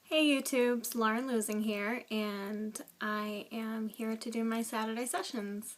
Hey YouTubes, Lauren Losing here, and I am here to do my Saturday sessions.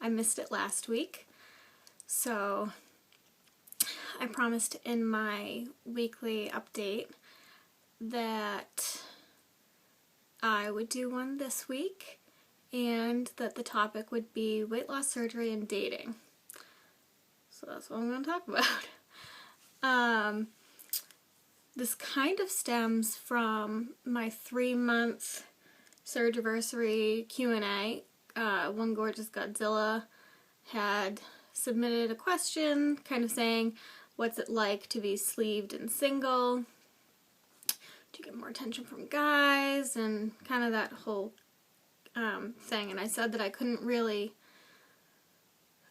I missed it last week, so I promised in my weekly update that I would do one this week, and that the topic would be weight loss surgery and dating. So that's what I'm going to talk about. This kind of stems from my 3-month Surgiversary Q&A. One Gorgeous Godzilla had submitted a question kind of saying, what's it like to be sleeved and single? Do you get more attention from guys? And kind of that whole thing. And I said that I couldn't really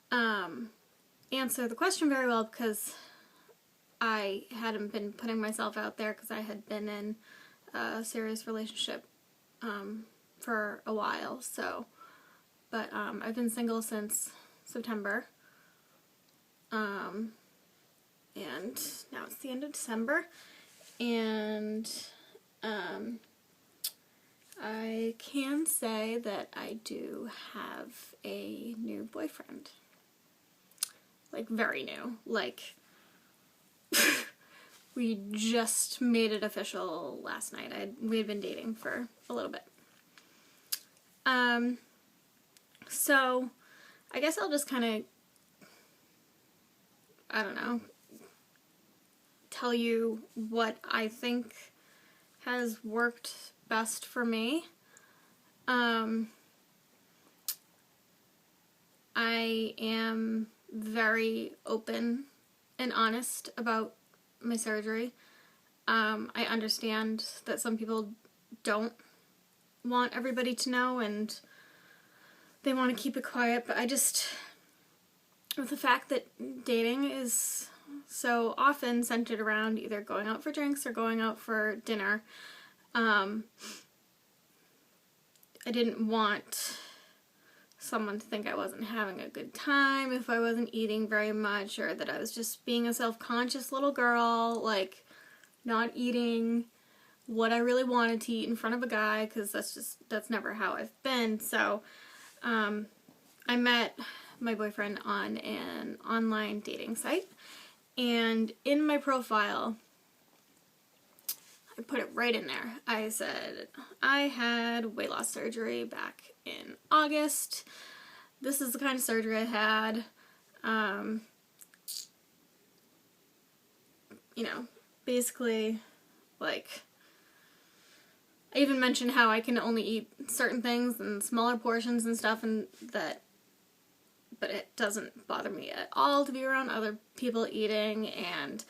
answer the question very well because I hadn't been putting myself out there because I had been in a serious relationship for a while, but I've been single since September, and now it's the end of December, and I can say that I do have a new boyfriend. Like, very new. Like, we just made it official last night. We had been dating for a little bit. So I guess I'll just kind of, I don't know, tell you what I think has worked best for me. I am very open and honest about my surgery. I understand that some people don't want everybody to know and they want to keep it quiet, but I just, with the fact that dating is so often centered around either going out for drinks or going out for dinner, I didn't want someone to think I wasn't having a good time if I wasn't eating very much, or that I was just being a self-conscious little girl, like not eating what I really wanted to eat in front of a guy, because that's never how I've been. So I met my boyfriend on an online dating site, and in my profile I put it right in there. I said I had weight loss surgery back in August. This is the kind of surgery I had. You know, basically, like, I even mentioned how I can only eat certain things in smaller portions and stuff, and but it doesn't bother me at all to be around other people eating, and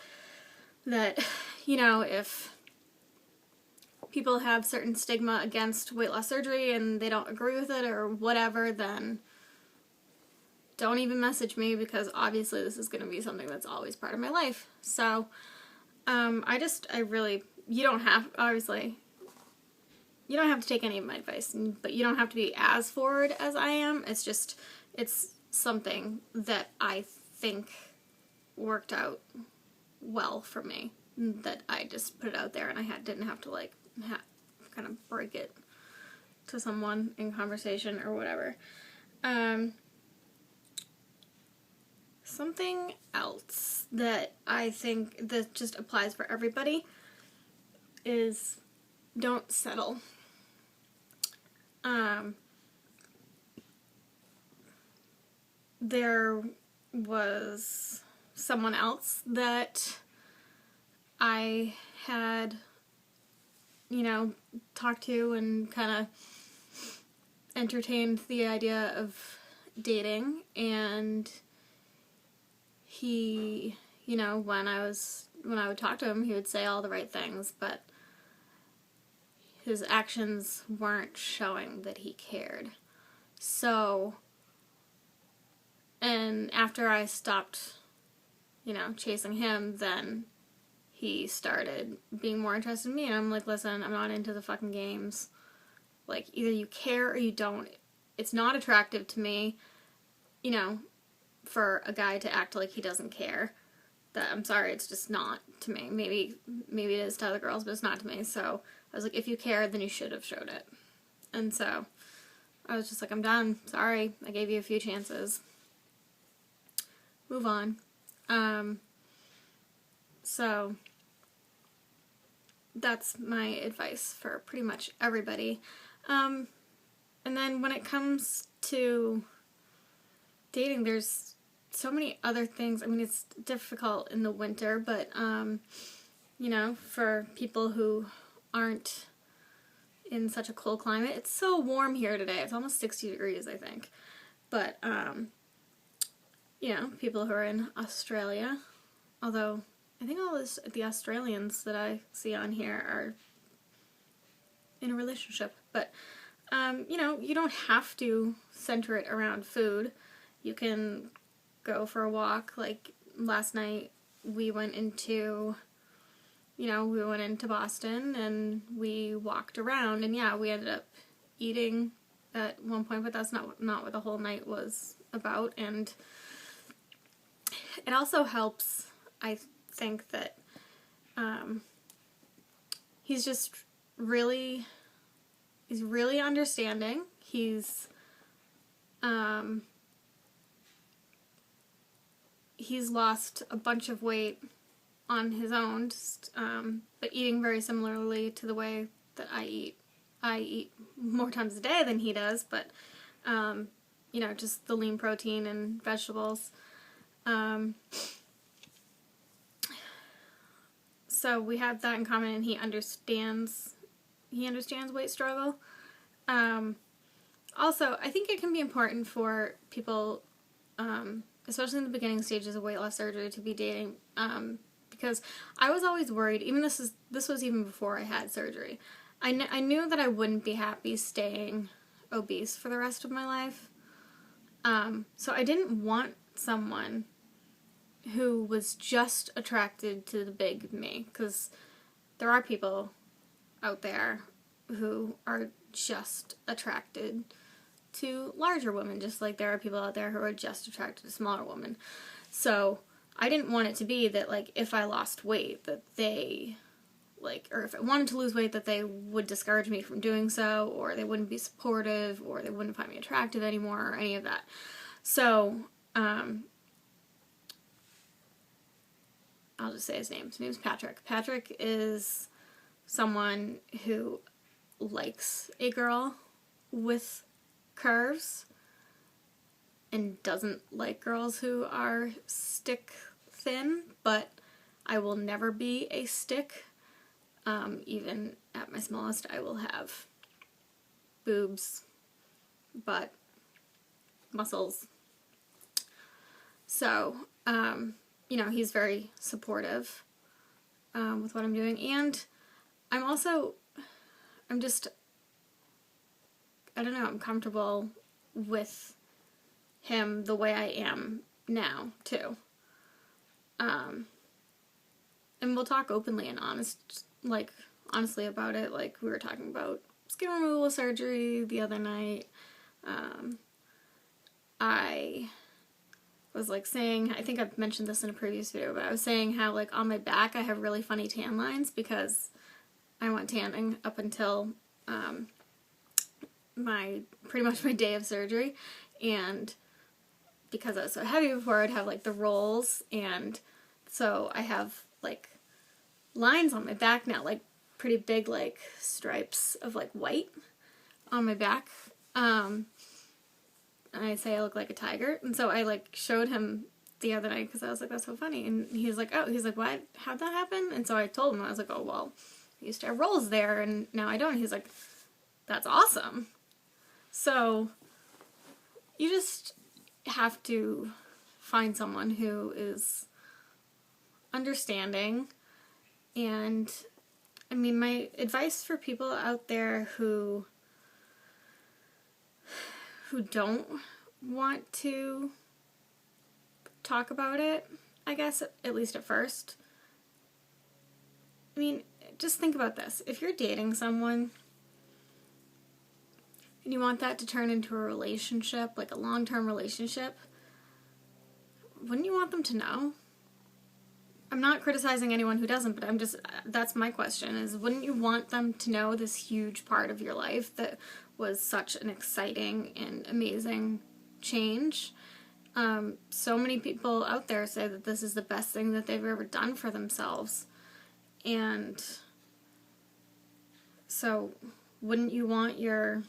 that, you know, if people have certain stigma against weight loss surgery and they don't agree with it or whatever, then don't even message me, because obviously this is going to be something that's always part of my life. So, you don't have, obviously, you don't have to take any of my advice, but you don't have to be as forward as I am. It's just, it's something that I think worked out well for me, that I just put it out there and I didn't have to, like, kind of break it to someone in conversation or whatever. Something else that I think that just applies for everybody is don't settle. There was someone else that I had, you know, talked to and kind of entertained the idea of dating, and he, you know, when I would talk to him, he would say all the right things, but his actions weren't showing that he cared. So, and after I stopped, you know, chasing him, then he started being more interested in me, and I'm like, listen, I'm not into the fucking games. Like, either you care or you don't. It's not attractive to me, you know, for a guy to act like he doesn't care. that I'm sorry, it's just not to me. Maybe it is to other girls, but it's not to me. So I was like, if you cared, then you should have showed it. And so I was just like, I'm done. Sorry, I gave you a few chances. Move on. So that's my advice for pretty much everybody. And then when it comes to dating, there's so many other things. I mean, it's difficult in the winter, but, you know, for people who aren't in such a cold climate, it's so warm here today. It's almost 60 degrees, I think. But, you know, people who are in Australia, although I think all the Australians that I see on here are in a relationship. But, you know, you don't have to center it around food. You can go for a walk. Like last night we went into Boston and we walked around, and yeah, we ended up eating at one point, but that's not what the whole night was about. And it also helps, I think, that he's really understanding. He's lost a bunch of weight on his own, but eating very similarly to the way that I eat. I eat more times a day than he does, but, you know, just the lean protein and vegetables. So we have that in common, and he understands weight struggle. Also, I think it can be important for people, especially in the beginning stages of weight loss surgery, to be dating, because I was always worried. Even this was even before I had surgery. I knew that I wouldn't be happy staying obese for the rest of my life. So I didn't want someone who was just attracted to the big me, because there are people out there who are just attracted to larger women, just like there are people out there who are just attracted to smaller women. So I didn't want it to be that, like, if I lost weight, that they, like, or if I wanted to lose weight, that they would discourage me from doing so, or they wouldn't be supportive, or they wouldn't find me attractive anymore, or any of that. So, I'll just say his name. His name's Patrick. Patrick is someone who likes a girl with curves and doesn't like girls who are stick thin, but I will never be a stick. Even at my smallest, I will have boobs, butt, muscles. So, you know, he's very supportive with what I'm doing, and I don't know, I'm comfortable with him the way I am now, too. And we'll talk openly and honestly about it. Like, we were talking about skin removal surgery the other night. I was, like, saying, I think I've mentioned this in a previous video, but I was saying how, like, on my back I have really funny tan lines because I went tanning up until pretty much my day of surgery, and because I was so heavy before, I'd have, like, the rolls, and so I have, like, lines on my back now, like, pretty big, like, stripes of, like, white on my back. And I say I look like a tiger, and so I, like, showed him the other night, because I was like, that's so funny, and he's like, what, how'd that happen? And so I told him, I was like, oh, well, I used to have rolls there, and now I don't. And he's like, that's awesome. So, you just have to find someone who is understanding, and, I mean, my advice for people out there who don't want to talk about it, I guess, at least at first, I mean, just think about this. If you're dating someone and you want that to turn into a relationship, like a long-term relationship, wouldn't you want them to know? I'm not criticizing anyone who doesn't, but that's my question, is wouldn't you want them to know this huge part of your life that was such an exciting and amazing change? So many people out there say that this is the best thing that they've ever done for themselves. And so wouldn't you want your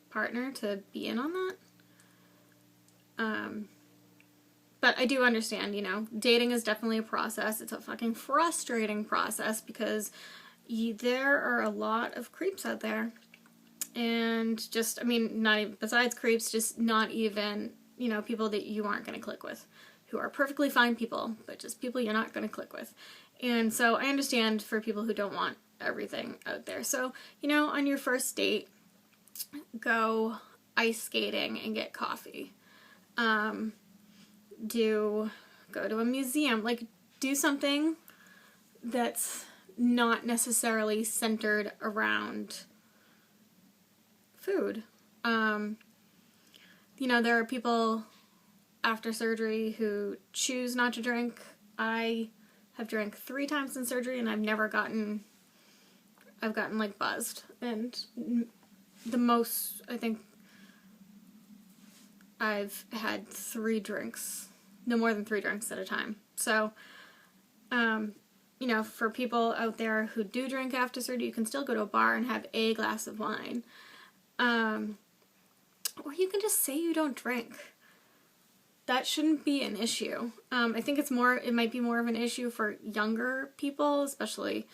partner to be in on that? But I do understand, dating is definitely a process. It's a fucking frustrating process because there are a lot of creeps out there. And just, not even, besides creeps, just not even, people that you aren't going to click with, who are perfectly fine people, but just people you're not going to click with. And so I understand for people who don't want everything out there. So, on your first date, go ice skating and get coffee. Go to a museum, do something that's not necessarily centered around food. There are people after surgery who choose not to drink. I have drank 3 times in surgery and I've gotten buzzed. And the most, I think, I've had 3 drinks, no more than 3 drinks at a time. So, for people out there who do drink after surgery, you can still go to a bar and have a glass of wine. Or you can just say you don't drink. That shouldn't be an issue. I think it might be more of an issue for younger people, especially,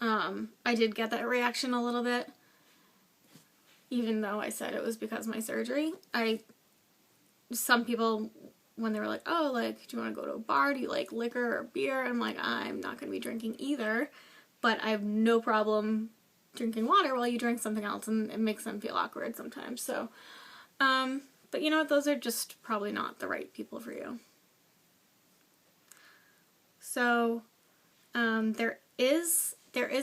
I did get that reaction a little bit, even though I said it was because of my surgery. Some people, when they were like, oh, do you want to go to a bar? Do you like liquor or beer? I'm like, I'm not going to be drinking either, but I have no problem drinking water while you drink something else, and it makes them feel awkward sometimes. So, but those are just probably not the right people for you. So, there is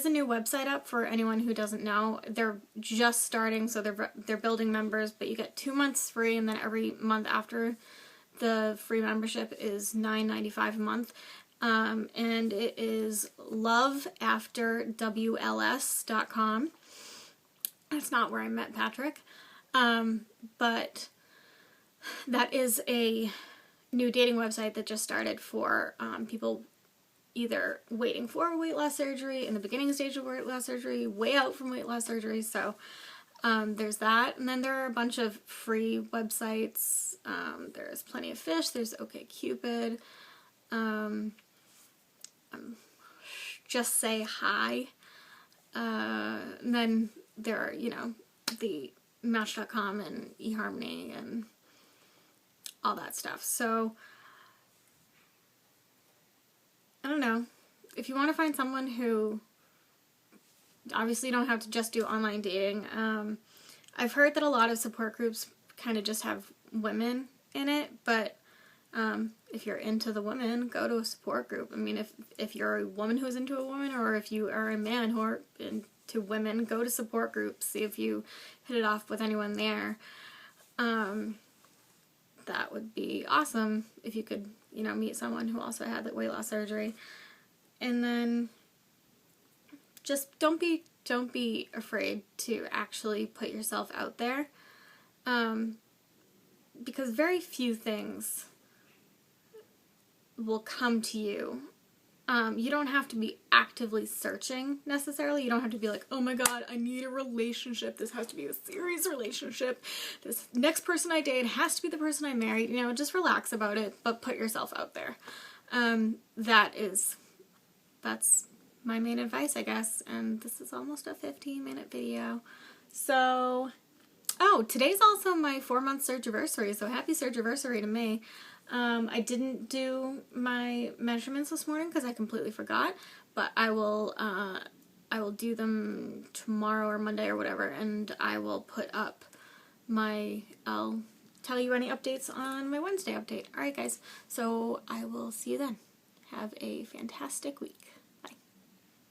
a new website up for anyone who doesn't know. They're just starting, so they're building members, but you get 2 months free, and then every month after the free membership is $9.95 a month. And it is loveafterwls.com. That's not where I met Patrick. But that is a new dating website that just started for people either waiting for weight loss surgery, in the beginning stage of weight loss surgery, way out from weight loss surgery. So there's that. And then there are a bunch of free websites. There's Plenty of Fish. There's OkCupid. Just Say Hi. And then there are, the Match.com and eHarmony and all that stuff. So, I don't know. If you want to find someone who, obviously you don't have to just do online dating. I've heard that a lot of support groups kind of just have women in it, but if you're into the women, go to a support group. If you're a woman who's into a woman, or if you are a man who are into women, go to support groups, see if you hit it off with anyone there. That would be awesome if you could, meet someone who also had that weight loss surgery. And then just don't be afraid to actually put yourself out there. Because very few things will come to you. You don't have to be actively searching necessarily. You don't have to be like, oh my god, I need a relationship. This has to be a serious relationship. This next person I date has to be the person I married. Just relax about it, but put yourself out there. That's my main advice, I guess. And this is almost a 15-minute video. So, today's also my 4-month surgiversary, so happy surgiversary to me. I didn't do my measurements this morning because I completely forgot, but I will do them tomorrow or Monday or whatever, and I will put up I'll tell you any updates on my Wednesday update. Alright guys, so I will see you then. Have a fantastic week.